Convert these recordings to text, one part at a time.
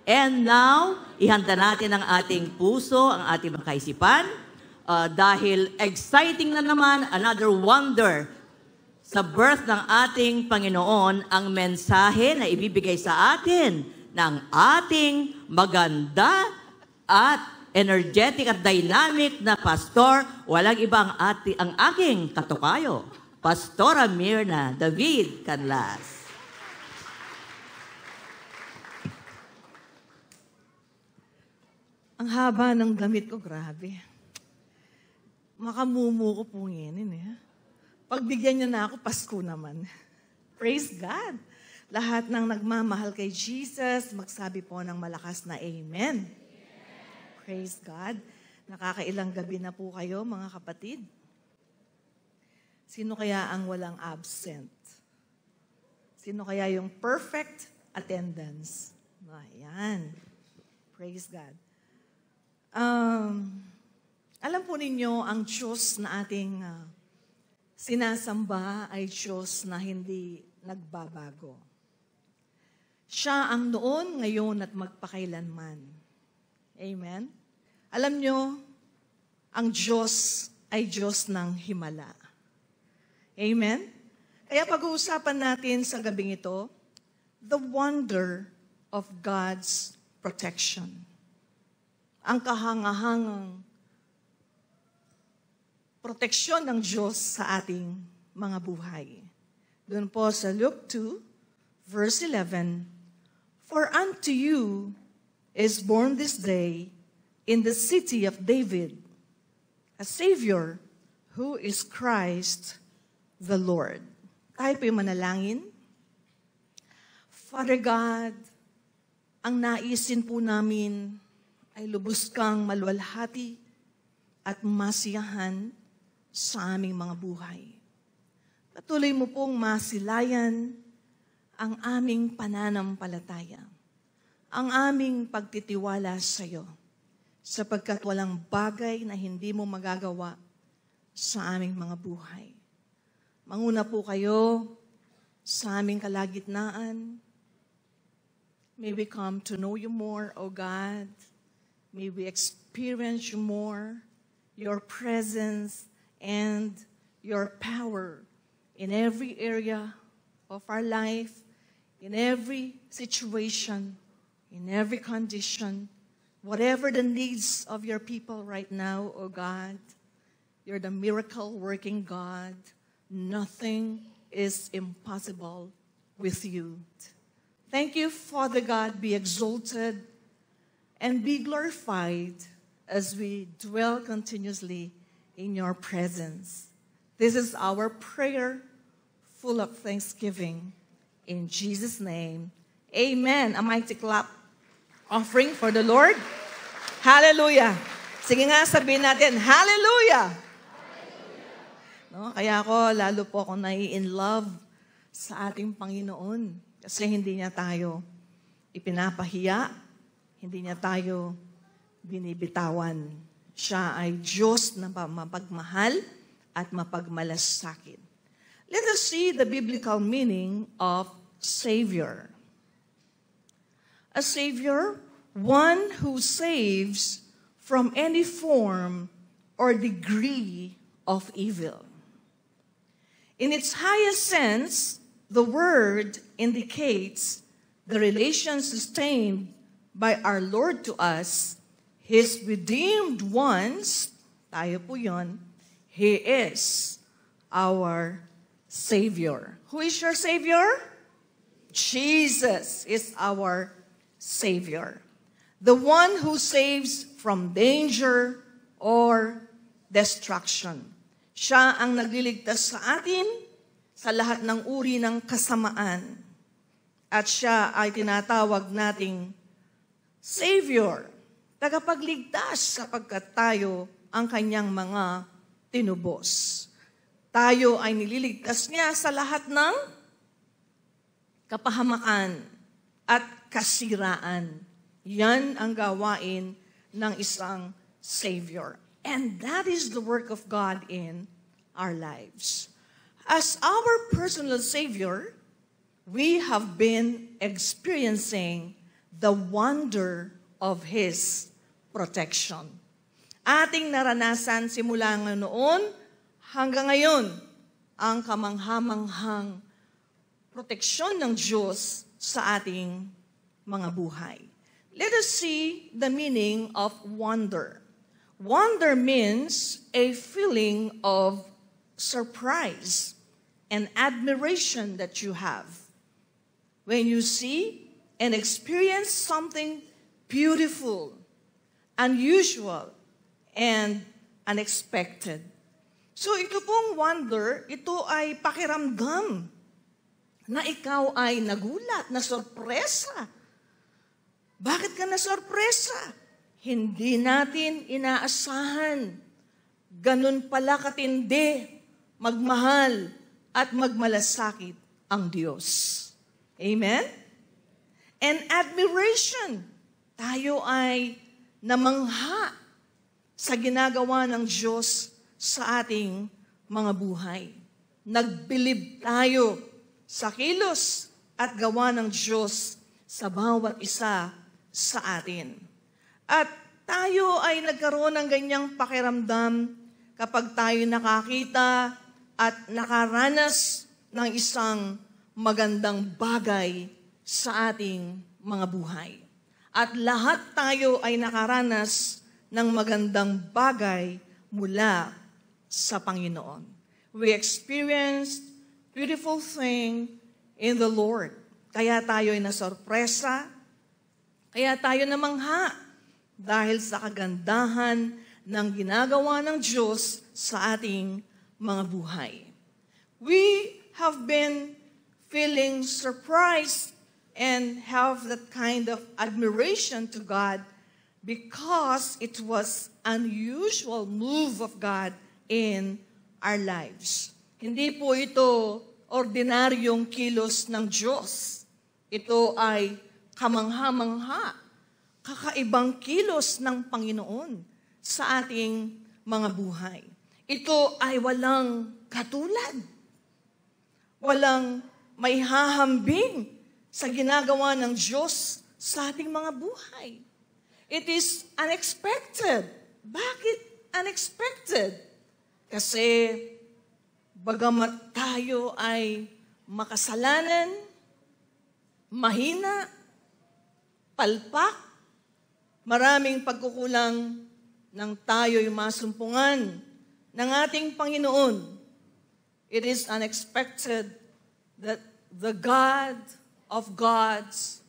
And now, ihanda natin ang ating puso, ang ating mga kaisipan, dahil exciting na naman, another wonder sa birth ng ating Panginoon, ang mensahe na ibibigay sa atin ng ating maganda at energetic at dynamic na pastor. Walang iba ang aking katukayo, Pastora Mirna David Canlas. Ang haba ng damit ko, grabe. Makamumu ko punginin eh. Pagbigyan niya na ako, Pasko naman. Praise God. Lahat ng nagmamahal kay Jesus, magsabi po ng malakas na Amen. Praise God. Nakakailang gabi na po kayo, mga kapatid. Sino kaya ang walang absent? Sino kaya yung perfect attendance? Ayan. Praise God. Alam po ninyo, ang Diyos na ating sinasamba ay Diyos na hindi nagbabago. Siya ang noon, ngayon at magpakailanman. Amen? Alam nyo, ang Diyos ay Diyos ng himala. Amen? Kaya pag-uusapan natin sa gabing ito, the wonder of God's protection. Ang kahangahangang proteksyon ng Diyos sa ating mga buhay. Doon po sa Luke 2, verse 11, "For unto you is born this day in the city of David a Savior who is Christ the Lord." Tayo po yung manalangin. Father God, ang naisin po namin ay lubos kang maluwalhati at masiyahan sa aming mga buhay. Patuloy mo pong masilayan ang aming pananampalataya, ang aming pagtitiwala sa iyo, sapagkat walang bagay na hindi mo magagawa sa aming mga buhay. Manguna po kayo sa aming kalagitnaan. May we come to know you more, O God. May we experience you more, your presence and your power in every area of our life, in every situation, in every condition, whatever the needs of your people right now, O God. You're the miracle-working God. Nothing is impossible with you. Thank you, Father God. Be exalted and be glorified as we dwell continuously in your presence. This is our prayer, full of thanksgiving. In Jesus' name, amen. A mighty clap offering for the Lord. Hallelujah. Sige nga, sabihin natin, hallelujah. No, kaya lalo po ako nai-in love sa ating Panginoon. Kasi hindi niya tayo ipinapahiya, hindi niya tayo binibitawan. Siya ay Diyos na mapagmahal at mapagmalasakit. Let us see the biblical meaning of Savior. A Savior, one who saves from any form or degree of evil. In its highest sense, the word indicates the relation sustained by our Lord to us, His redeemed ones, tayo po yun, He is our Savior. Who is your Savior? Jesus is our Savior. The one who saves from danger or destruction. Siya ang nagliligtas sa atin sa lahat ng uri ng kasamaan. At siya ay tinatawag nating Savior, tagapagligtas sapagkat tayo ang kanyang mga tinubos. Tayo ay nililigtas niya sa lahat ng kapahamakan at kasiraan. Yan ang gawain ng isang Savior. And that is the work of God in our lives. As our personal Savior, we have been experiencing the wonder of His protection. Ating naranasan simula noon hanggang ngayon ang kamanghamanghang proteksyon ng Diyos sa ating mga buhay. Let us see the meaning of wonder. Wonder means a feeling of surprise and admiration that you have when you see and experience something beautiful, unusual, and unexpected. So ito pong wonder, ito ay pakiramdam na ikaw ay nagulat, na sorpresa. Bakit ka na sorpresa? Hindi natin inaasahan. Ganun pala katindi, magmahal, at magmalasakit ang Diyos. Amen? And admiration. Tayo ay namangha sa ginagawa ng Diyos sa ating mga buhay. Nagbilib tayo sa kilos at gawa ng Diyos sa bawat isa sa atin. At tayo ay nagkaroon ng ganyang pakiramdam kapag tayo nakakita at nakaranas ng isang magandang bagay sa ating mga buhay. At lahat tayo ay nakaranas ng magandang bagay mula sa Panginoon. We experienced beautiful thing in the Lord. Kaya tayo ay nasorpresa, kaya tayo namangha dahil sa kagandahan ng ginagawa ng Diyos sa ating mga buhay. We have been feeling surprised and have that kind of admiration to God because it was unusual move of God in our lives. Hindi po ito ordinaryong kilos ng Diyos. Ito ay kamangha-mangha, kakaibang kilos ng Panginoon sa ating mga buhay. Ito ay walang katulad. Walang may hahambing sa ginagawa ng Diyos sa ating mga buhay. It is unexpected. Bakit unexpected? Kasi bagamat tayo ay makasalanan, mahina, palpak, maraming pagkukulang nang tayo'y masumpungan ng ating Panginoon. It is unexpected that the God of gods,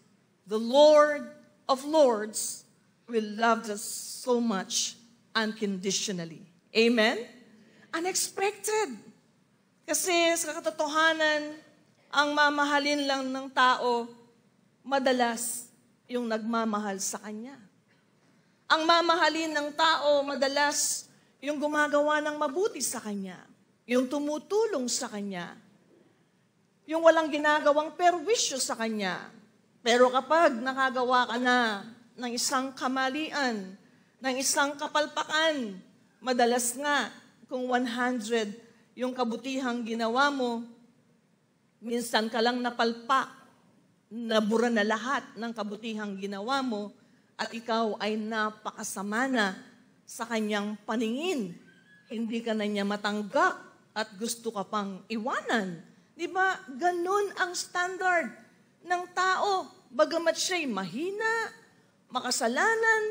the Lord of lords, will love us so much unconditionally. Amen? Unexpected. Kasi sa katotohanan, ang mamahalin lang ng tao, madalas yung nagmamahal sa Kanya. Ang mamahalin ng tao, madalas yung gumagawa ng mabuti sa Kanya. Yung tumutulong sa Kanya. Yung walang ginagawang perwisyo sa Kanya. Pero kapag nakagawa ka na ng isang kamalian, ng isang kapalpakan, madalas nga, kung 100 yung kabutihang ginawa mo, minsan ka lang napalpak, nabura na lahat ng kabutihang ginawa mo, at ikaw ay napakasama na sa kanyang paningin. Hindi ka na niya matanggap at gusto ka pang iwanan. Di ba? Ganun ang standard ng tao. Bagamat siya'y mahina, makasalanan,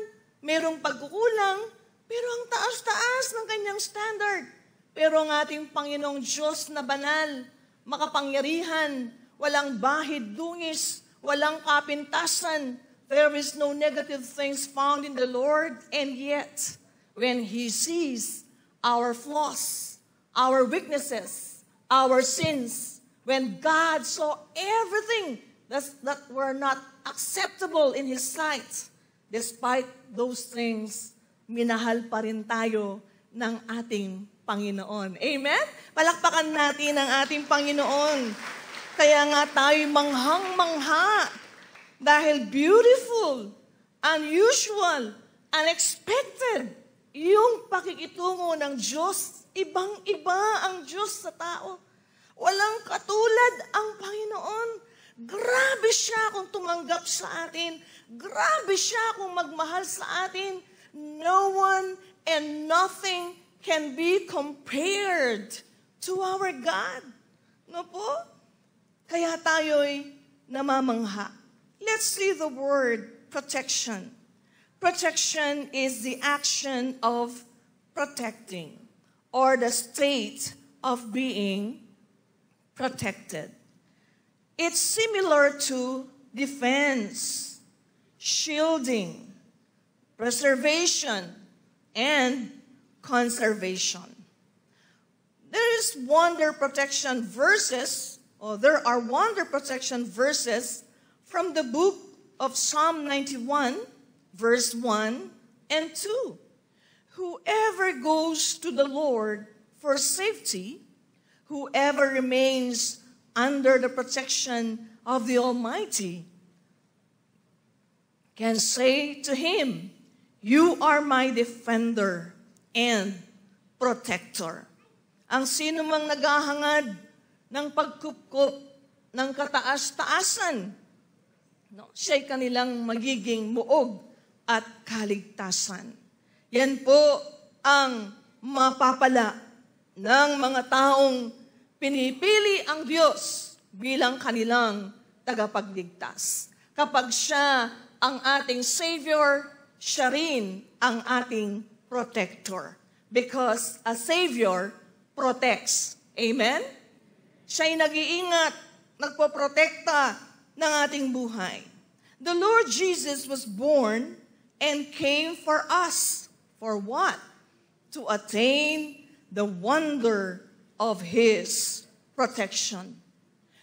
merong pagkukulang, pero ang taas-taas ng kanyang standard. Pero ang ating Panginoong Diyos na banal, makapangyarihan, walang bahid dungis, walang kapintasan, there is no negative things found in the Lord, and yet, when He sees our flaws, our weaknesses, our sins, when God saw everything that were not acceptable in His sight, despite those things, minahal pa rin tayo ng ating Panginoon. Amen? Palakpakan natin ang ating Panginoon. Kaya nga tayo manghang-mangha dahil beautiful, unusual, unexpected yung pakikitungo ng Diyos. Ibang-iba ang Diyos sa tao. Walang katulad ang Panginoon. Grabe siya kung tumanggap sa atin. Grabe siya kung magmahal sa atin. No one and nothing can be compared to our God. No po? Kaya tayo'y namamangha. Let's see the word protection. Protection is the action of protecting or the state of being protected. It's similar to defense, shielding, preservation, and conservation. There are wonder protection verses from the book of Psalm 91, verse 1 and 2. Whoever goes to the Lord for safety, whoever remains under the protection of the Almighty, can say to him, "You are my defender and protector." Ang sino mang naghahangad ng pagkupkup ng kataas-taasan, siya'y kanilang magiging muog at kaligtasan. Yan po ang mapapala ng mga taong pinipili ang Diyos bilang kanilang tagapagligtas. Kapag siya ang ating Savior, siya rin ang ating protector. Because a Savior protects. Amen? Siya'y nag-iingat, nagpoprotekta ng ating buhay. The Lord Jesus was born and came for us. For what? To attain the wonder of His protection.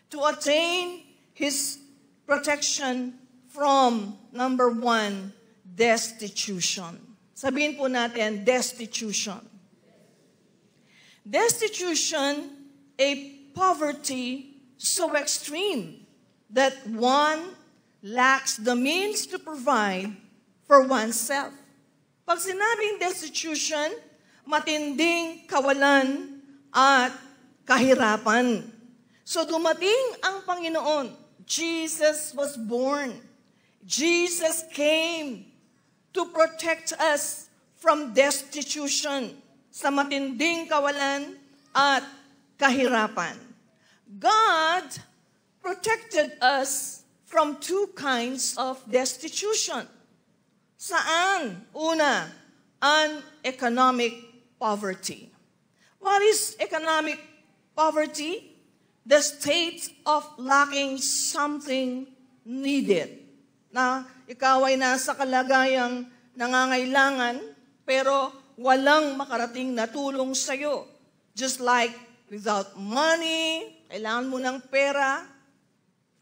To attain His protection from, number 1, destitution. Sabihin po natin, destitution. Destitution, a poverty so extreme that one lacks the means to provide for oneself. Pag sinabing destitution, matinding kawalan at kahirapan. So dumating ang Panginoon. Jesus was born. Jesus came to protect us from destitution, sa matinding kawalan at kahirapan. God protected us from 2 kinds of destitution. Saan? Una, economic poverty. What is economic poverty? The state of lacking something needed. Na ikaw ay nasa kalagayang nangangailangan, pero walang makarating na tulong sa'yo. Just like without money, kailangan mo ng pera,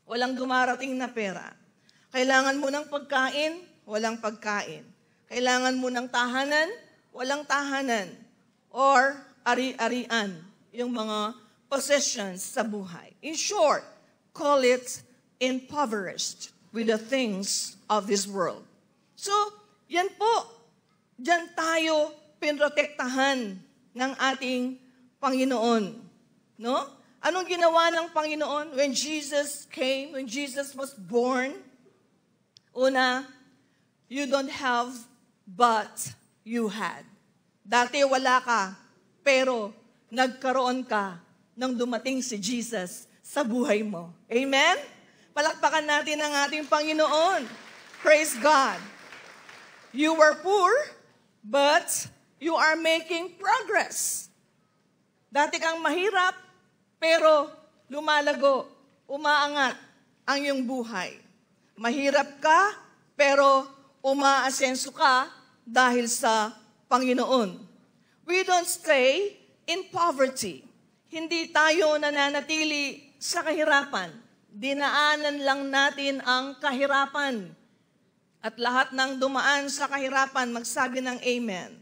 walang dumarating na pera. Kailangan mo ng pagkain, walang pagkain. Kailangan mo ng tahanan, walang tahanan. Or ari-arian, yung mga possessions sa buhay. In short, call it impoverished with the things of this world. So, yan po. Diyan tayo pinrotektahan ng ating Panginoon. No? Anong ginawa ng Panginoon when Jesus came, when Jesus was born? Una, you don't have, but you had. Dati wala ka, pero nagkaroon ka nang dumating si Jesus sa buhay mo. Amen? Palakpakan natin ang ating Panginoon. Praise God. You were poor, but you are making progress. Dati kang mahirap, pero lumalago, umaangat ang iyong buhay. Mahirap ka, pero umaasenso ka dahil sa Panginoon. We don't stay in poverty. Hindi tayo nananatili sa kahirapan. Dinaanan lang natin ang kahirapan. At lahat ng dumaan sa kahirapan, magsabi ng amen.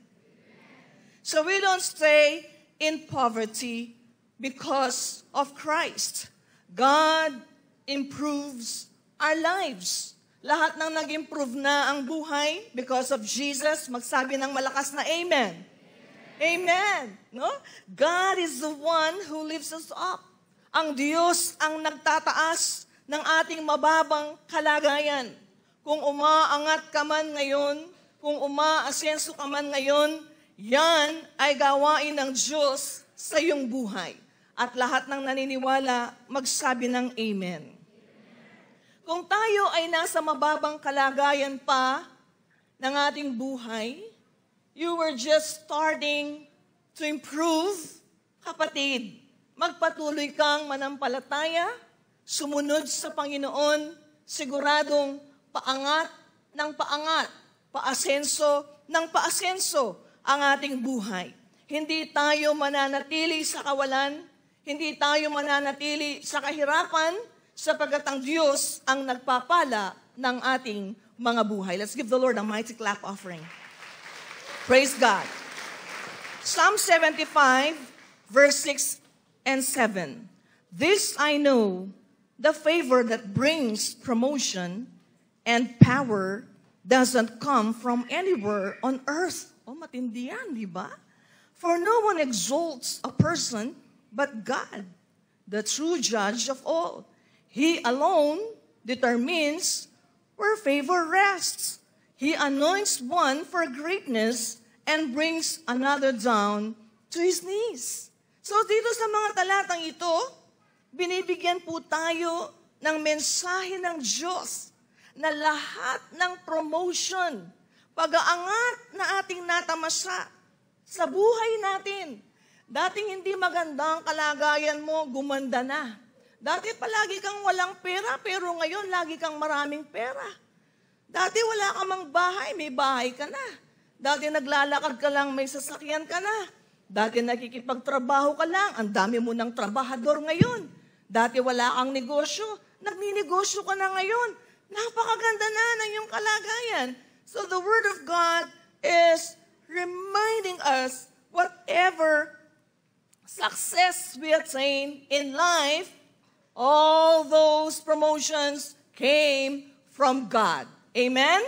So we don't stay in poverty because of Christ. God improves our lives. Lahat ng nag-improve na ang buhay because of Jesus, magsabi ng malakas na amen. Amen. No? God is the one who lifts us up. Ang Diyos ang nagtataas ng ating mababang kalagayan. Kung umaangat ka man ngayon, kung umaasenso ka man ngayon, yan ay gawain ng Diyos sa iyong buhay. At lahat ng naniniwala, magsabi ng Amen. Kung tayo ay nasa mababang kalagayan pa ng ating buhay, you were just starting to improve, kapatid, magpatuloy kang manampalataya, sumunod sa Panginoon, siguradong paangat ng paangat, paasenso ng paasenso ang ating buhay. Hindi tayo mananatili sa kawalan, hindi tayo mananatili sa kahirapan, sapagkat ang Diyos ang nagpapala ng ating mga buhay. Let's give the Lord a mighty clap offering. Praise God. Psalm 75, verse 6 and 7. This I know, the favor that brings promotion and power doesn't come from anywhere on earth. Oh, matindi yan, di ba? For no one exalts a person but God, the true judge of all. He alone determines where favor rests. He anoints one for greatness and brings another down to his knees. So dito sa mga talatang ito, binibigyan po tayo ng mensahe ng Diyos na lahat ng promotion, pag-aangat na ating natamasa sa buhay natin. Dating hindi maganda ang kalagayan mo, gumanda na. Dati palagi kang walang pera, pero ngayon lagi kang maraming pera. Dati wala ka mang bahay, may bahay ka na. Dati naglalakad ka lang, may sasakyan ka na. Dati nakikipagtrabaho ka lang, ang dami mo ng trabahador ngayon. Dati wala kang negosyo, nagninegosyo ka na ngayon. Napakaganda na ng iyong kalagayan. So the Word of God is reminding us whatever success we attain in life, all those promotions came from God. Amen?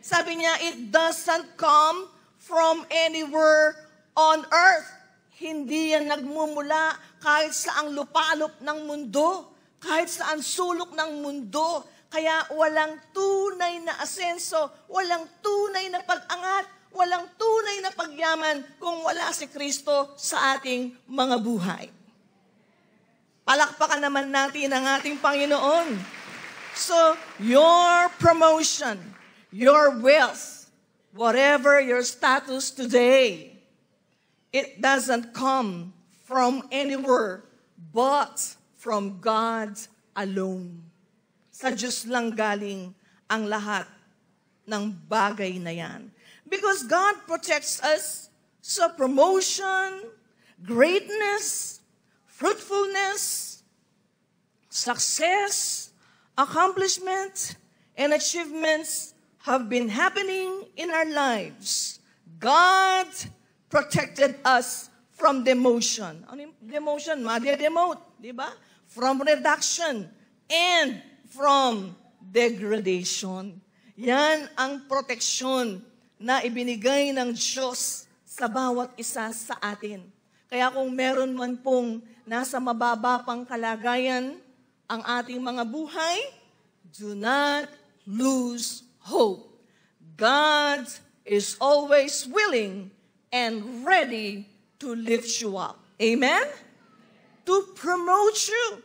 Sabi niya, it doesn't come from anywhere on earth. Hindi yan nagmumula kahit saang lupalop ng mundo, kahit saan sulok ng mundo. Kaya walang tunay na asenso, walang tunay na pag-angat, walang tunay na pagyaman kung wala si Kristo sa ating mga buhay. Palakpakan naman natin ang ating Panginoon. So, your promotion, your wealth, whatever your status today, it doesn't come from anywhere but from God alone. Sa Diyos lang galing ang lahat ng bagay na yan. Because God protects us sa promotion, greatness, fruitfulness, success, accomplishment, and achievements have been happening in our lives. God protected us from demotion. Ano yung demotion? Made-demote, di ba? From reduction and from degradation. Yan ang proteksyon na ibinigay ng Diyos sa bawat isa sa atin. Kaya kung meron man pong nasa mababa pang kalagayan ang ating mga buhay, do not lose hope. God is always willing and ready to lift you up. Amen? To promote you.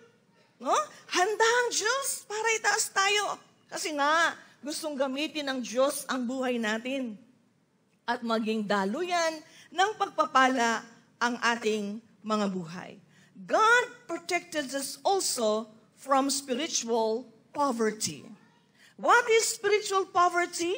No? Handa ang Diyos para itaas tayo. Kasi nga, gustong gamitin ng Diyos ang buhay natin. At maging daluyan ng pagpapala ang ating mga buhay. God protected us also from spiritual poverty. What is spiritual poverty?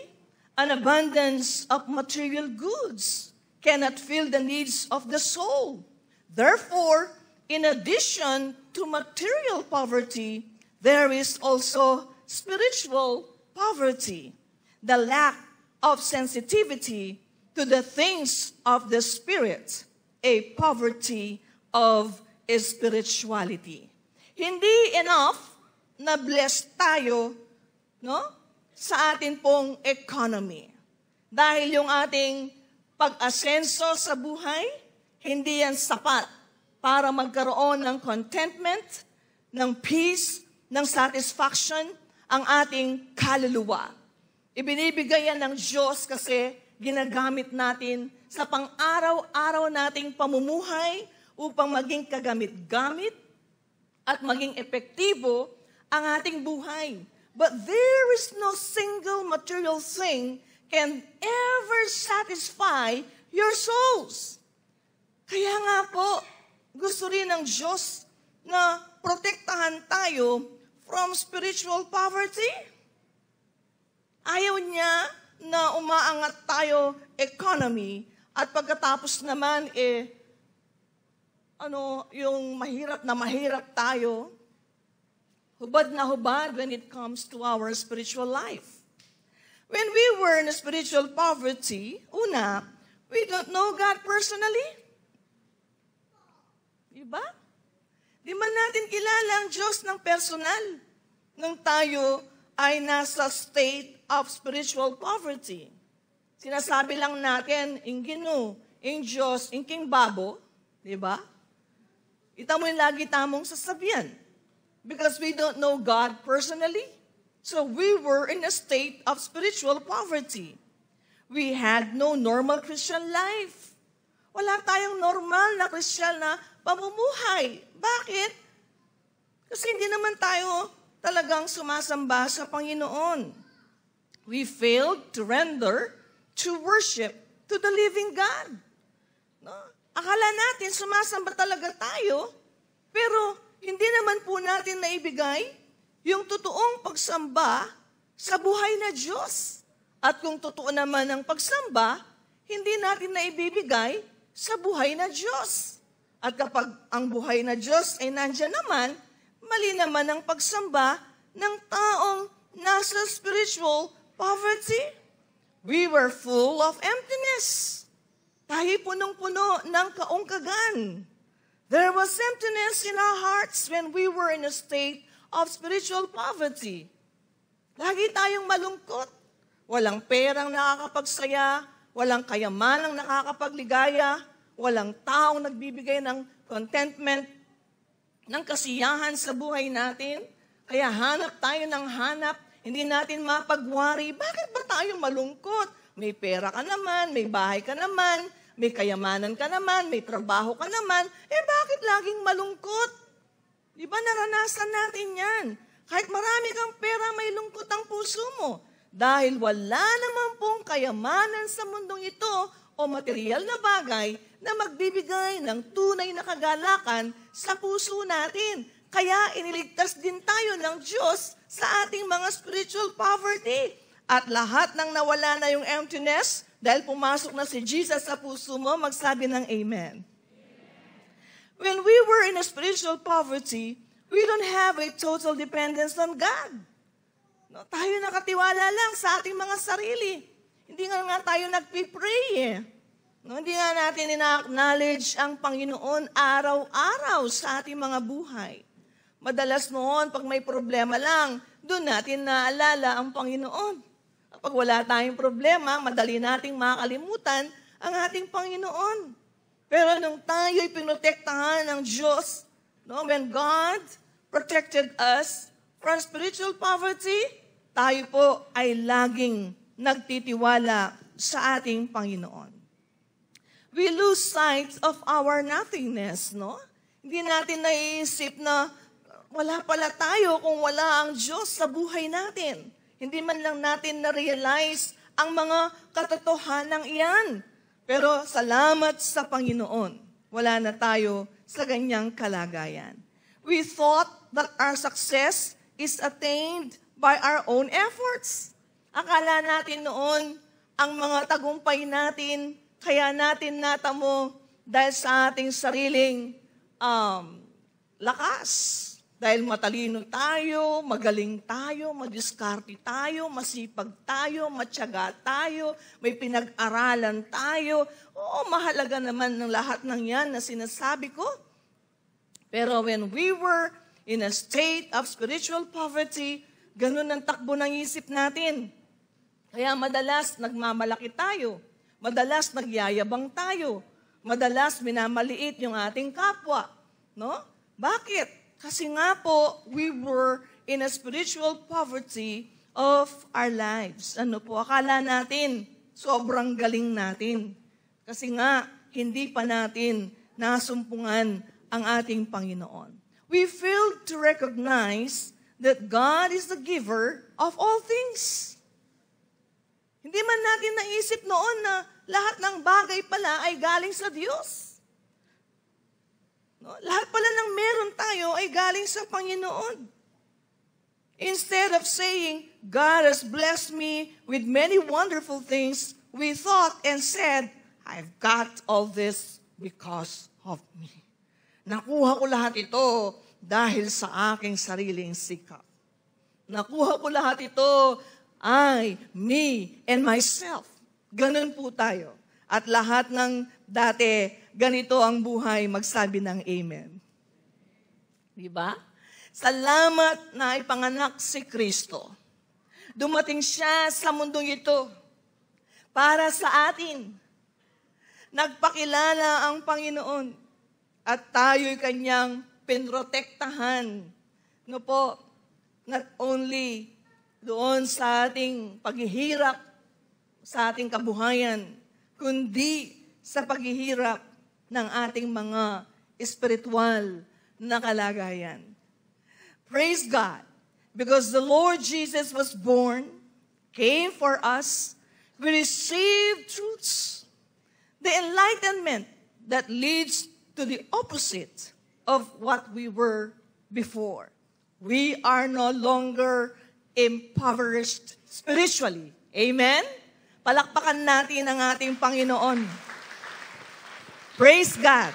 An abundance of material goods cannot fill the needs of the soul. Therefore, in addition to material poverty, there is also spiritual poverty, the lack of sensitivity to the things of the Spirit, a poverty of spirituality. Hindi enough na blessed tayo, no, sa atin pong economy. Dahil yung ating pag-asenso sa buhay, hindi yan sapat para magkaroon ng contentment, ng peace, ng satisfaction ang ating kaluluwa. Ibinibigay yan ng Diyos kasi ginagamit natin sa pang-araw-araw nating pamumuhay upang maging kagamit-gamit at maging epektibo ang ating buhay. But there is no single material thing can ever satisfy your souls. Kaya nga po, gusto rin ng Diyos na protektahan tayo from spiritual poverty. Ayaw niya na umaangat tayo economy at pagkatapos naman yung mahirap tayo, hubad na hubad when it comes to our spiritual life. When we were in spiritual poverty, una, we don't know God personally. Diba? Di man natin kilala ang Diyos ng personal nung tayo ay nasa state of spiritual poverty. Sinasabi lang natin, Ingino, in Diyos, in King Babo, di ba? Ita mo yung lagi tamong sasabihan. Because we don't know God personally. So we were in a state of spiritual poverty. We had no normal Christian life. Wala tayong normal na Christian na pamumuhay. Bakit? Kasi hindi naman tayo talagang sumasamba sa Panginoon. We failed to render true worship to the living God. No? Akala natin sumasamba talaga tayo, pero hindi naman po natin naibigay yung totoong pagsamba sa buhay na Diyos. At kung totoo naman ang pagsamba, hindi natin naibibigay sa buhay na Diyos. At kapag ang buhay na Diyos ay nandyan naman, mali naman ang pagsamba ng taong nasa spiritual poverty. We were full of emptiness. Tayo punong-puno ng kaungkagan. There was emptiness in our hearts when we were in a state of spiritual poverty. Lagi tayong malungkot. Walang perang nakakapagsaya, walang kayamanang nakakapagligaya, walang taong nagbibigay ng contentment, ng kasiyahan sa buhay natin. Kaya hanap tayo ng hanap, hindi natin mapagwari. Bakit ba tayong malungkot? May pera ka naman, may bahay ka naman, may kayamanan ka naman, may trabaho ka naman. Bakit laging malungkot? Di ba naranasan natin yan? Kahit marami kang pera, may lungkot ang puso mo. Dahil wala naman pong kayamanan sa mundong ito o material na bagay na magbibigay ng tunay na kagalakan sa puso natin. Kaya iniligtas din tayo ng Diyos sa ating mga spiritual poverty. At lahat ng nawala na yung emptiness, dahil pumasok na si Jesus sa puso mo, magsabi ng Amen. When we were in a spiritual poverty, we don't have a total dependence on God. No, tayo nakatiwala lang sa ating mga sarili. Hindi nga tayo nagpipray. No, hindi nga natin ina-acknowledge ang Panginoon araw-araw sa ating mga buhay. Madalas noon, pag may problema lang, doon natin naalala ang Panginoon. Pag wala tayong problema, madali nating makalimutan ang ating Panginoon. Pero nung tayo'y pinotektahan ng Diyos, no, when God protected us from spiritual poverty, tayo po ay laging nagtitiwala sa ating Panginoon. We lose sight of our nothingness, no? Hindi natin naiisip na wala pala tayo kung wala ang Diyos sa buhay natin. Hindi man lang natin na-realize ang mga katotohanan iyan. Pero salamat sa Panginoon, wala na tayo sa ganyang kalagayan. We thought that our success is attained by our own efforts. Akala natin noon, ang mga tagumpay natin, kaya natin natamo dahil sa ating sariling lakas. Dahil matalino tayo, magaling tayo, madiskarte tayo, masipag tayo, matyaga tayo, may pinag-aralan tayo. Oo, mahalaga naman ng lahat ng yan na sinasabi ko. Pero when we were in a state of spiritual poverty, ganun ang takbo ng isip natin. Kaya madalas nagmamalaki tayo, madalas nagyayabang tayo, madalas minamaliit yung ating kapwa. No? Bakit? Kasi nga po, we were in a spiritual poverty of our lives. Ano po, akala natin, sobrang galing natin. Kasi nga, hindi pa natin nasumpungan ang ating Panginoon. We fail to recognize that God is the giver of all things. Hindi man natin naisip noon na lahat ng bagay pala ay galing sa Diyos. No? Lahat pala ng meron tayo ay galing sa Panginoon. Instead of saying, God has blessed me with many wonderful things, we thought and said, I've got all this because of me. Nakuha ko lahat ito dahil sa aking sariling sikap. Nakuha ko lahat ito, I, me, and myself. Ganun po tayo. At lahat ng dati, ganito ang buhay, magsabi ng amen. Diba? Salamat na ipanganak si Kristo. Dumating siya sa mundong ito para sa atin. Nagpakilala ang Panginoon at tayo'y kanyang pinrotektahan. No po, not only doon sa ating paghihirap, sa ating kabuhayan, kundi sa paghihirap ng ating mga espiritual na kalagayan. Praise God, because the Lord Jesus was born, came for us, we received truths, the enlightenment that leads to the opposite of what we were before. We are no longer impoverished spiritually. Amen? Palakpakan natin ang ating Panginoon. Praise God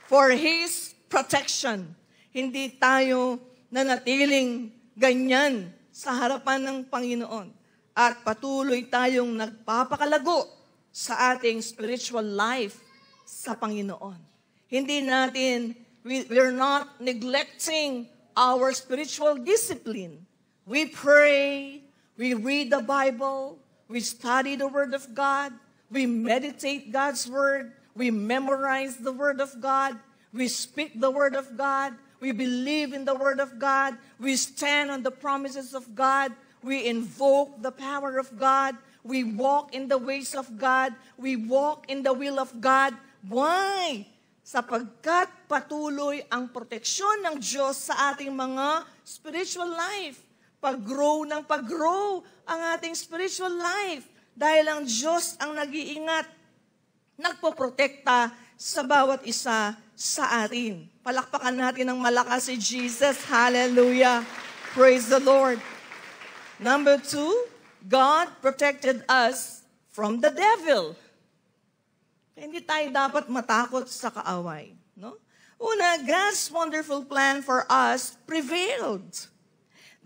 for His protection. Hindi tayo nanatiling ganyan sa harapan ng Panginoon. At patuloy tayong nagpapakalago sa ating spiritual life sa Panginoon. Hindi natin, we're not neglecting our spiritual discipline. We pray, we read the Bible, we study the Word of God, we meditate God's Word, we memorize the Word of God, we speak the Word of God, we believe in the Word of God, we stand on the promises of God, we invoke the power of God, we walk in the ways of God, we walk in the will of God. Why? Sapagkat patuloy ang proteksyon ng Diyos sa ating mga spiritual life. Pag-grow ng pag-grow ang ating spiritual life. Dahil ang Diyos ang nag-iingat, nagpoprotekta sa bawat isa sa atin. Palakpakan natin ng malakas si Jesus. Hallelujah. Praise the Lord. Number 2, God protected us from the devil. Hindi tayo dapat matakot sa kaaway. No? Una, God's wonderful plan for us prevailed.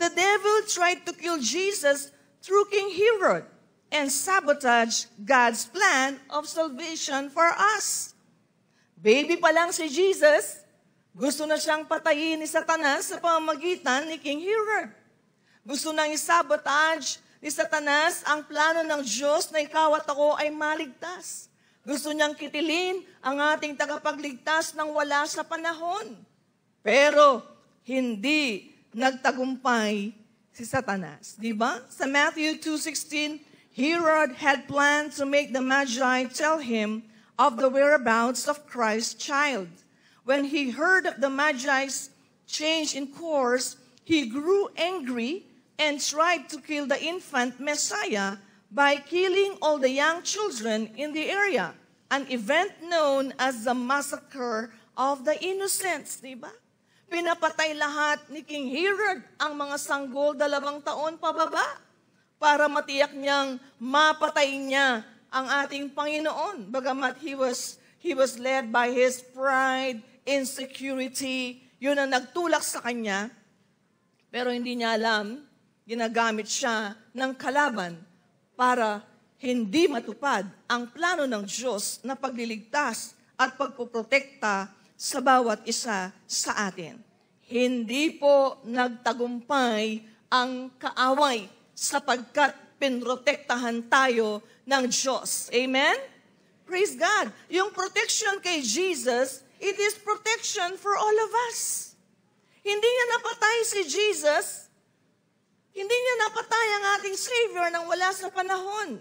The devil tried to kill Jesus through King Herod and sabotage God's plan of salvation for us. Baby pa lang si Jesus, gusto na siyang patayin ni Satanas sa pamamagitan ni King Herod. Gusto nang isabotage ni Satanas ang plano ng Diyos na ikaw at ako ay maligtas. Gusto niyang kitilin ang ating tagapagligtas nang wala sa panahon. Pero hindi nagtagumpay si Satanas. Diba? Sa Matthew 2:16, Herod had planned to make the Magi tell him of the whereabouts of Christ's child. When he heard of the Magi's change in course, he grew angry and tried to kill the infant Messiah by killing all the young children in the area, an event known as the Massacre of the Innocents. Diba? Pinapatay lahat ni King Herod ang mga sanggol 2 taon pababa para matiyak niyang mapatay niya ang ating Panginoon. Bagamat he was led by his pride, insecurity, yun ang nagtulak sa kanya. Pero hindi niya alam, ginagamit siya ng kalaban para hindi matupad ang plano ng Diyos na pagliligtas at pagpoprotekta sa bawat isa sa atin. Hindi po nagtagumpay ang kaaway sapagkat pinrotektahan tayo ng Diyos. Amen? Praise God. Yung protection kay Jesus, it is protection for all of us. Hindi niya napatay si Jesus Hindi niya napatay ang ating Savior nang wala sa panahon.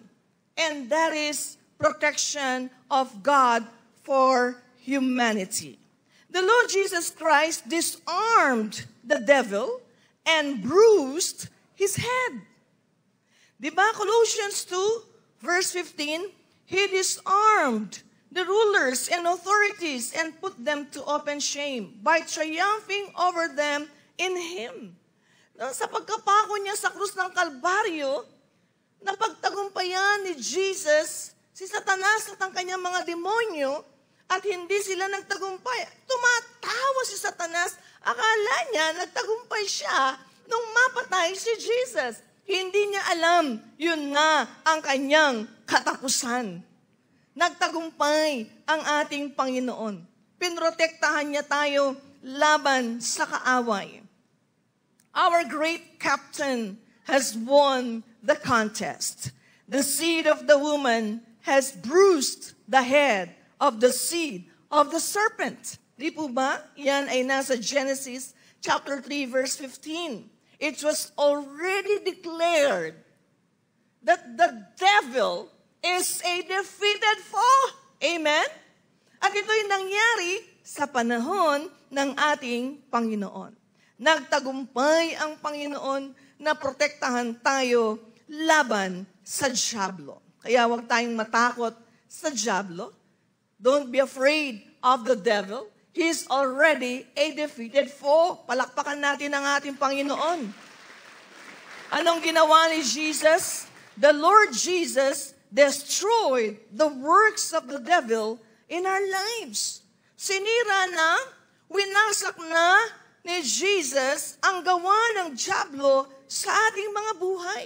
And that is protection of God for humanity. The Lord Jesus Christ disarmed the devil and bruised his head. Diba? Colossians 2, verse 15, He disarmed the rulers and authorities and put them to open shame by triumphing over them in Him. Sa pagkapako niya sa krus ng Kalbaryo, napagtagumpayan ni Jesus si Satanas at ang kanyang mga demonyo at hindi sila nagtagumpay. Tumatawa si Satanas, akala niya nagtagumpay siya nung mapatay si Jesus. Hindi niya alam, yun nga ang kanyang katapusan. Nagtagumpay ang ating Panginoon. Pinrotektahan niya tayo laban sa kaaway. Our great captain has won the contest. The seed of the woman has bruised the head of the seed of the serpent. Di po ba? Yan ay nasa Genesis chapter 3 verse 15. It was already declared that the devil is a defeated foe. Amen? At ito'y nangyari sa panahon ng ating Panginoon. Nagtagumpay ang Panginoon na protektahan tayo laban sa dyablo. Kaya huwag tayong matakot sa dyablo. Don't be afraid of the devil. He is already a defeated foe. Palakpakan natin ang ating Panginoon. Anong ginawa ni Jesus? The Lord Jesus destroyed the works of the devil in our lives. Sinira na, winasak na ni Jesus ang gawa ng dyablo sa ating mga buhay.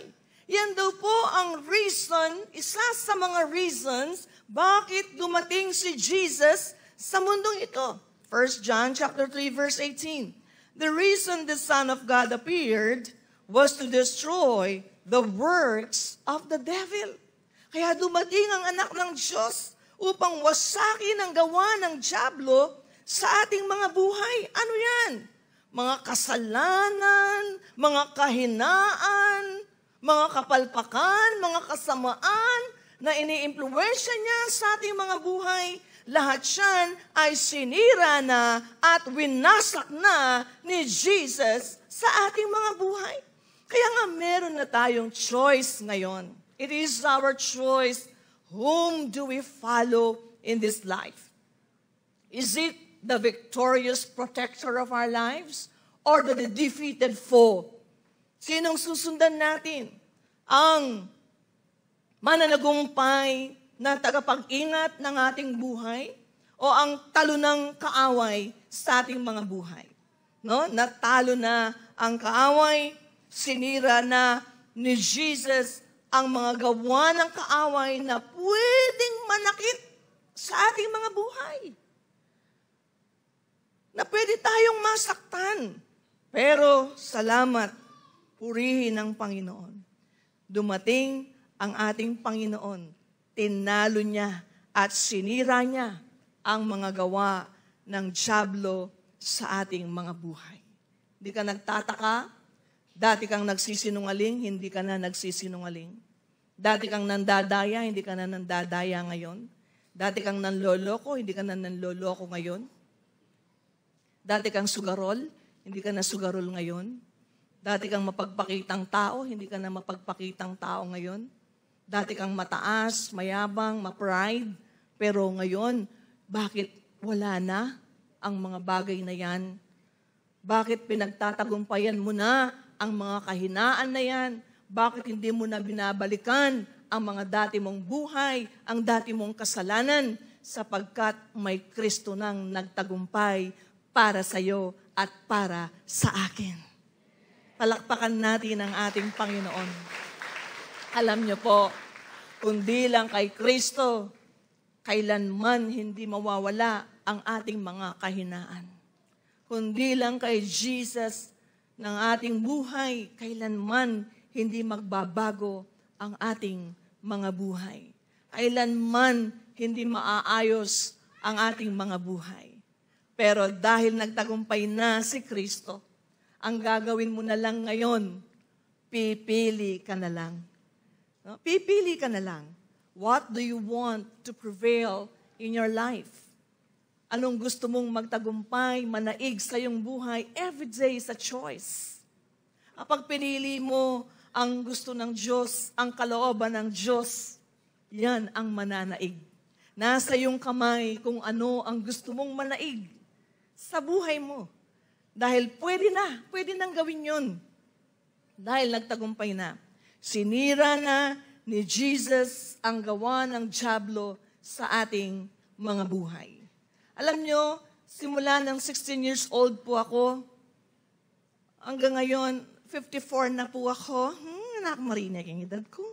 Yan daw po ang reason, isa sa mga reasons, bakit dumating si Jesus sa mundong ito. 1 John chapter 3 verse 18. The reason the Son of God appeared was to destroy the works of the devil. Kaya dumating ang anak ng Diyos upang wasakin ang gawa ng dyablo sa ating mga buhay. Ano yan? Mga kasalanan, mga kahinaan, mga kapalpakan, mga kasamaan na iniimpluwensya niya sa ating mga buhay, lahat yan ay sinira na at winasak na ni Jesus sa ating mga buhay. Kaya nga meron na tayong choice ngayon. It is our choice. Whom do we follow in this life? Is it the victorious protector of our lives or the defeated foe? Sinong susundan natin? Ang mananagumpay na tagapag-ingat ng ating buhay o ang talo ng kaaway sa ating mga buhay? No? Natalo na ang kaaway, sinira na ni Jesus ang mga gawa ng kaaway na pwedeng manakit sa ating mga buhay. Na pwede tayong masaktan. Pero salamat, purihin ang Panginoon. Dumating ang ating Panginoon. Tinalo niya at sinira niya ang mga gawa ng dyablo sa ating mga buhay. Hindi ka nagtataka, dati kang nagsisinungaling, hindi ka na nagsisinungaling. Dati kang nandadaya, hindi ka na nandadaya ngayon. Dati kang nanloloko, hindi ka na nanloloko ngayon. Dati kang sugarol, hindi ka na sugarol ngayon. Dati kang mapagpakitang tao, hindi ka na mapagpakitang tao ngayon. Dati kang mataas, mayabang, ma-pride. Pero ngayon, bakit wala na ang mga bagay na yan? Bakit pinagtatagumpayan mo na ang mga kahinaan na yan? Bakit hindi mo na binabalikan ang mga dati mong buhay, ang dati mong kasalanan? Sapagkat may Kristo nang nagtagumpay para sa iyo at para sa akin. Palakpakan natin ang ating Panginoon. Alam niyo po, kundi lang kay Kristo, kailanman hindi mawawala ang ating mga kahinaan. Kundi lang kay Jesus ng ating buhay, kailanman hindi magbabago ang ating mga buhay. Kailanman hindi maaayos ang ating mga buhay. Pero dahil nagtagumpay na si Kristo, ang gagawin mo na lang ngayon, pipili ka na lang. No? Pipili ka na lang. What do you want to prevail in your life? Anong gusto mong magtagumpay, manaig sa iyong buhay? Every day is a choice. Kapag pinili mo ang gusto ng Diyos, ang kalooban ng Diyos, yan ang mananaig. Nasa iyong kamay kung ano ang gusto mong manaig sa buhay mo. Dahil pwede nang gawin yun. Dahil nagtagumpay na. Sinira na ni Jesus ang gawa ng dyablo sa ating mga buhay. Alam nyo, simula ng 16 years old po ako, hanggang ngayon, 54 na po ako. Anak marinig ang edad ko.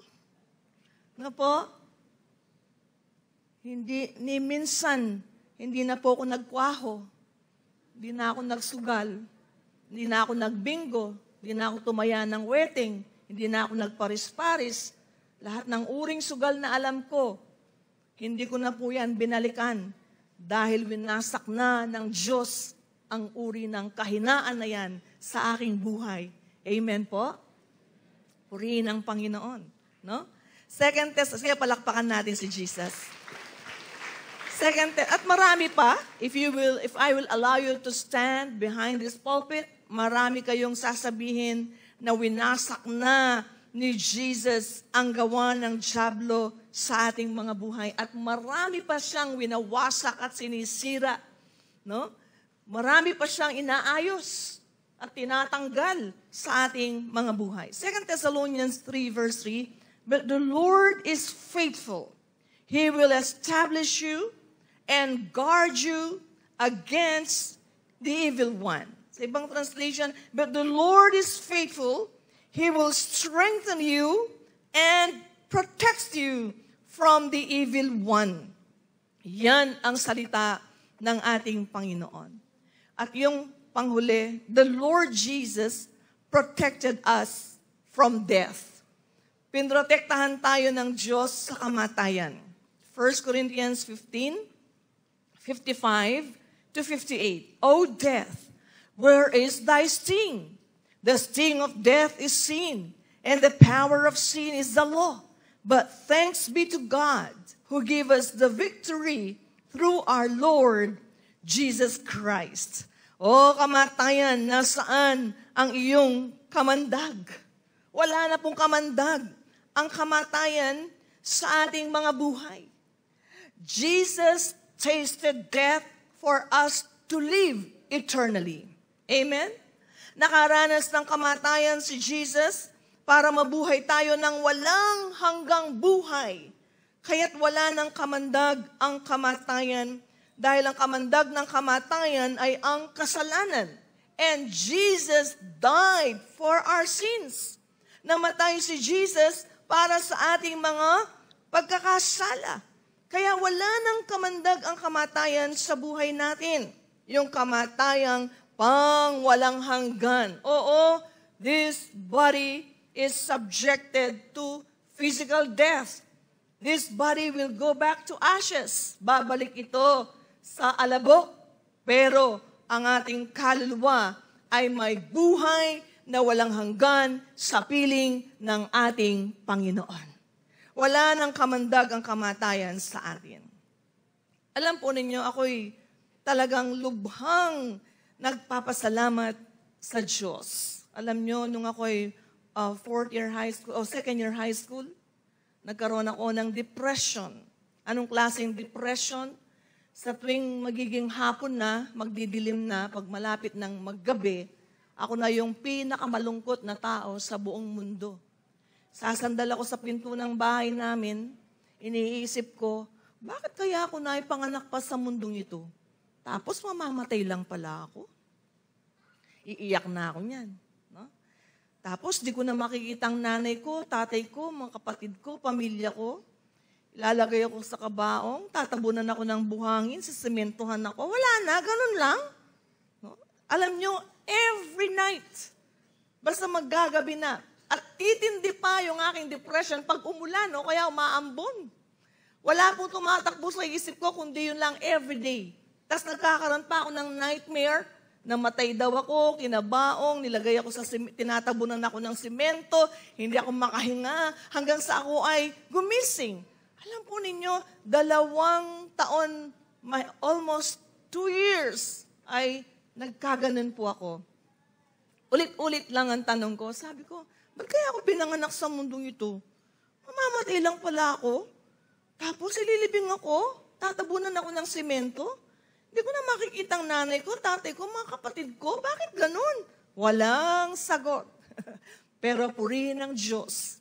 Ano po? Ni minsan, hindi na po ako nagkwaho. Hindi na ako nagsugal. Hindi na ako nagbingo. Hindi na ako tumaya ng wedding. Hindi na ako nagparis-paris. Lahat ng uring sugal na alam ko, hindi ko na po yan binalikan. Dahil winasak na ng Diyos ang uri ng kahinaan na yan sa aking buhay. Amen po? Purihin ang Panginoon. No? Second test, sige palakpakan natin si Jesus. At marami pa, if I will allow you to stand behind this pulpit, marami kayong sasabihin na winasak na ni Jesus ang gawa ng dyablo sa ating mga buhay. At marami pa siyang winawasak at sinisira. No? Marami pa siyang inaayos at tinatanggal sa ating mga buhay. 2 Thessalonians 3 verse 3, but the Lord is faithful. He will establish you and guard you against the evil one. Sa ibang translation, but the Lord is faithful. He will strengthen you and protect you from the evil one. Yan ang salita ng ating Panginoon. At yung panghuli, the Lord Jesus protected us from death. Pinrotektahan tayo ng Diyos sa kamatayan. 1 Corinthians 15, 55 to 58. O death, where is thy sting? The sting of death is sin, and the power of sin is the law. But thanks be to God, who gave us the victory through our Lord Jesus Christ. O kamatayan, nasaan ang iyong kamandag? Wala na pong kamandag ang kamatayan sa ating mga buhay. Jesus tasted death for us to live eternally. Amen? Nakaranas ng kamatayan si Jesus para mabuhay tayo ng walang hanggang buhay. Kaya't wala ng kamandag ang kamatayan dahil ang kamandag ng kamatayan ay ang kasalanan. And Jesus died for our sins. Namatay si Jesus para sa ating mga pagkakasala. Kaya wala nang kamandag ang kamatayan sa buhay natin. Yung kamatayang pang walang hanggan. Oo, this body is subjected to physical death. This body will go back to ashes. Babalik ito sa alabok. Pero ang ating kaluluwa ay may buhay na walang hanggan sa piling ng ating Panginoon. Wala nang kamandag ang kamatayan sa atin. Alam po ninyo, ako'y talagang lubhang nagpapasalamat sa Diyos. Alam nyo, nung ako'y second year high school, nagkaroon ako ng depression. Anong klaseng depression? Sa tuwing magiging hapon na, magdidilim na, pag malapit ng maggabi, ako na yung pinakamalungkot na tao sa buong mundo. Sasandal ako sa pinto ng bahay namin, iniisip ko, bakit kaya ako naipanganak pa sa mundong ito? Tapos mamamatay lang pala ako. Iiyak na ako niyan. No? Tapos di ko na makikita ang nanay ko, tatay ko, mga kapatid ko, pamilya ko. Ilalagay ako sa kabaong, tatabunan ako ng buhangin, sisementohan ako. Wala na, ganun lang. No? Alam nyo, every night, basta maggagabi na, at titindi pa yung aking depression pag umulan, o kaya umaambon. Wala pong tumatakbo sa isip ko, kundi yun lang everyday. Tapos nagkakaroon pa ako ng nightmare Namatay daw ako, kinabaong, nilagay ako sa tinatabunan ako ng simento, hindi ako makahinga, hanggang sa ako ay gumising. Alam po ninyo, 2 taon, almost 2 years, ay nagkaganon po ako. Ulit-ulit lang ang tanong ko. Sabi ko, ba't kaya ako pinanganak sa mundong ito? Mamamatay lang pala ako. Tapos ililibing ako, tatabunan ako ng simento. Hindi ko na makikita ang nanay ko, tatay ko, mga kapatid ko. Bakit ganun? Walang sagot. Pero purihin ng Diyos.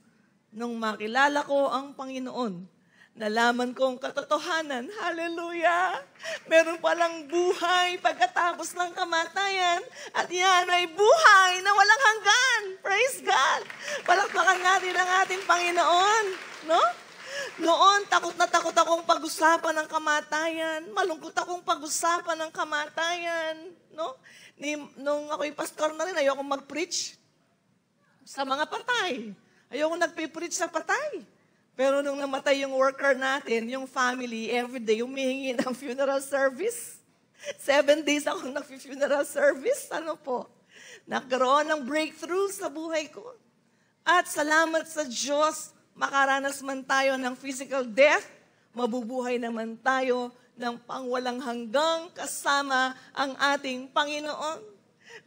Nung makilala ko ang Panginoon, nalaman ko ang katotohanan. Hallelujah! Meron palang buhay pagkatapos ng kamatayan. At yan ay buhay na walang hanggan. Praise God! Palakpakan natin ang ating Panginoon. No? Noon, takot na takot akong pag-usapan ng kamatayan. Malungkot akong pag-usapan ng kamatayan. No? Nung ako'y pastor na rin, ayoko mag-preach sa mga patay. Ayoko nagpipreach sa patay. Pero nung namatay yung worker natin, yung family, everyday, humihingi ng funeral service. 7 days akong nag-funeral service. Ano po? Nagkaroon ng breakthrough sa buhay ko. At salamat sa Diyos, makaranas man tayo ng physical death, mabubuhay naman tayo ng pangwalang hanggang kasama ang ating Panginoon.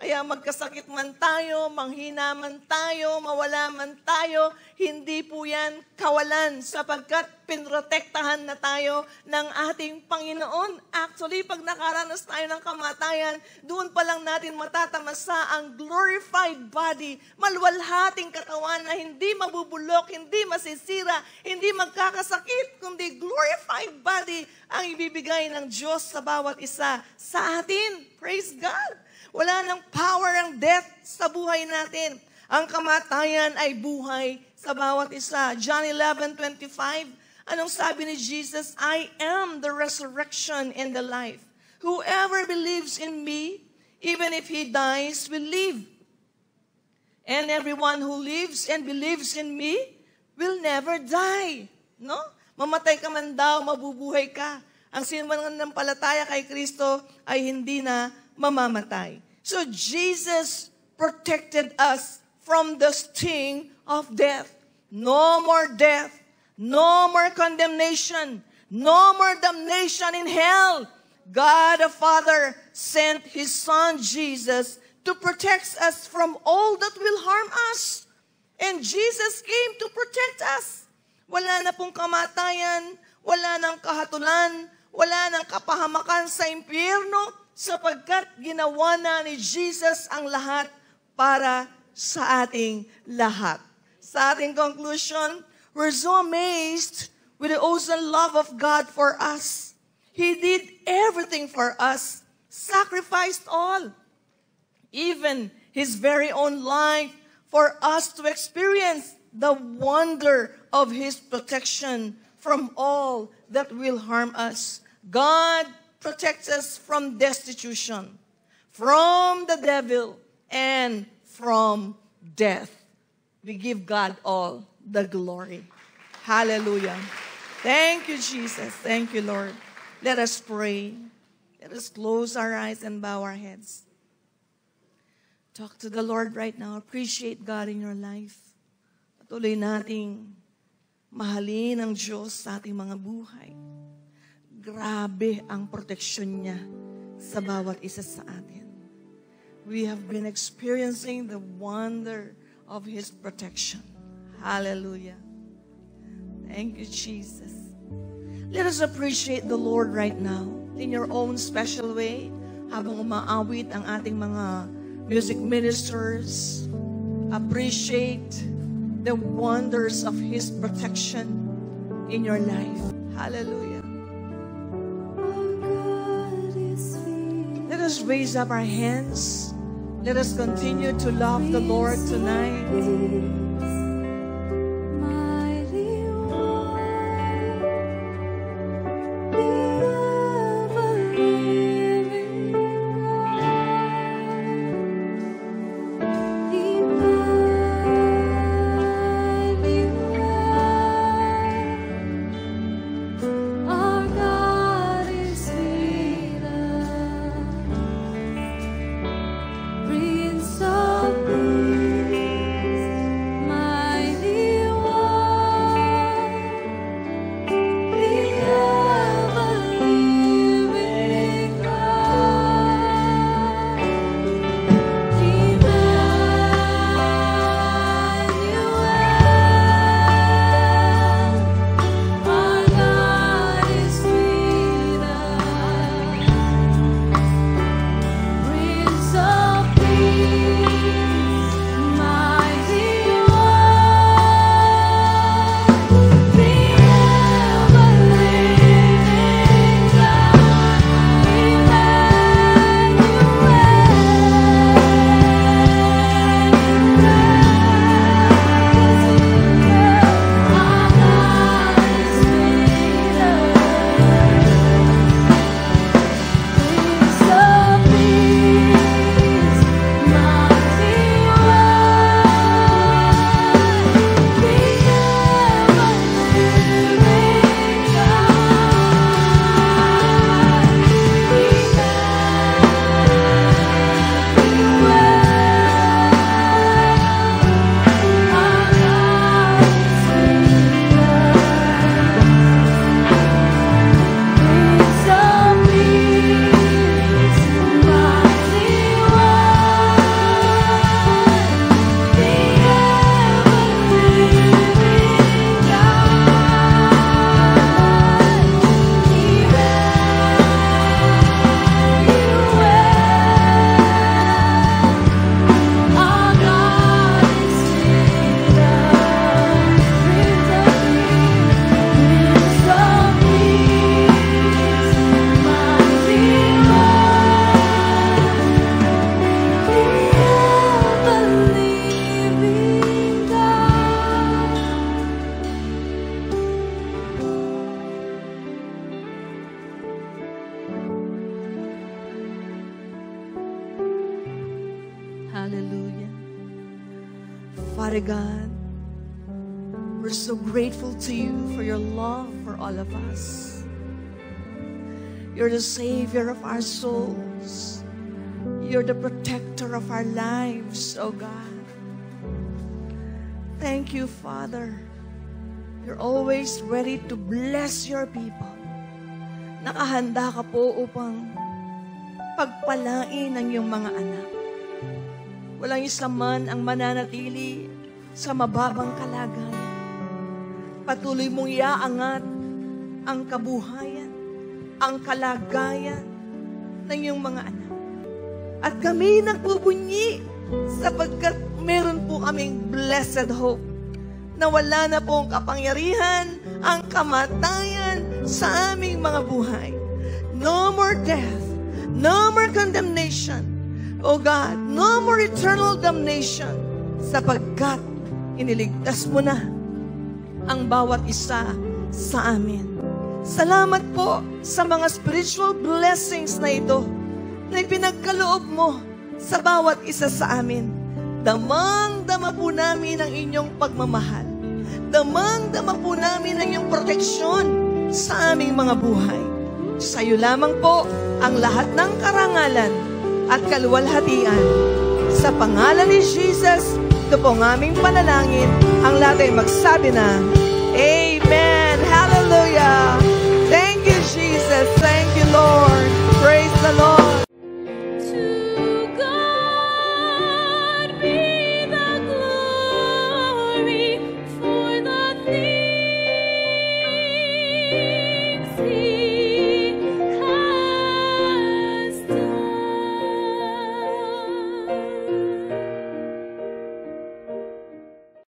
Kaya magkasakit man tayo, manghina man tayo, mawala man tayo, hindi po yan kawalan sapagkat pinrotektahan na tayo ng ating Panginoon. Actually, pag nakaranas tayo ng kamatayan, doon pa lang natin matatamasa ang glorified body, maluwalhating katawan na hindi mabubulok, hindi masisira, hindi magkakasakit, kundi glorified body ang ibibigay ng Diyos sa bawat isa sa atin. Praise God! Wala nang power ang death sa buhay natin. Ang kamatayan ay buhay sa bawat isa. John 11:25, anong sabi ni Jesus? I am the resurrection and the life. Whoever believes in me, even if he dies, will live. And everyone who lives and believes in me will never die. No? Mamatay ka man daw, mabubuhay ka. Ang sinanampalataya kay Kristo ay hindi na mamamatay. So Jesus protected us from the sting of death. No more death, no more condemnation, no more damnation in hell. God the Father sent His Son Jesus to protect us from all that will harm us. And Jesus came to protect us. Wala na pong kamatayan, wala nang kahatulan, wala nang kapahamakan sa impyerno, sapagkat ginawa na ni Jesus ang lahat para sa ating lahat. Sa ating conclusion, we're so amazed with the awesome love of God for us. He did everything for us, sacrificed all, even His very own life for us to experience the wonder of His protection from all that will harm us. God protects us from destitution, from the devil, and from death. We give God all the glory. Hallelujah. Thank you, Jesus. Thank you, Lord. Let us pray. Let us close our eyes and bow our heads. Talk to the Lord right now. Appreciate God in your life. Patuloy nating mahalin ang Diyos sa ating mga buhay. Grabe ang proteksyon niya sa bawat isa sa atin. We have been experiencing the wonder of His protection. Hallelujah. Thank you, Jesus. Let us appreciate the Lord right now in your own special way habang umaawit ang ating mga music ministers. Appreciate the wonders of His protection in your life. Hallelujah. Let us raise up our hands. Let us continue to love the Lord tonight. Father God, we're so grateful to you for your love for all of us. You're the Savior of our souls. You're the protector of our lives, oh God. Thank you, Father. You're always ready to bless your people. Nakahanda ka po upang pagpalain ang iyong mga anak. Walang isa man ang mananatili sa mababang kalagayan. Patuloy mong iaangat ang kabuhayan, ang kalagayan ng iyong mga anak. At kami nagbubunyi sapagkat meron po kaming blessed hope na wala na pong kapangyarihan ang kamatayan sa aming mga buhay. No more death, no more condemnation. O God, no more eternal damnation sapagkat iniligtas mo na ang bawat isa sa amin. Salamat po sa mga spiritual blessings na ito na ipinagkaloob mo sa bawat isa sa amin. Damang-dama po namin ang inyong pagmamahal. Damang-dama po namin ang inyong proteksyon sa aming mga buhay. Sa iyo lamang po ang lahat ng karangalan at kaluwalhatian. Sa pangalan ni Jesus, ito po ang aming panalangin. Ang lahat ay magsabi na, Amen.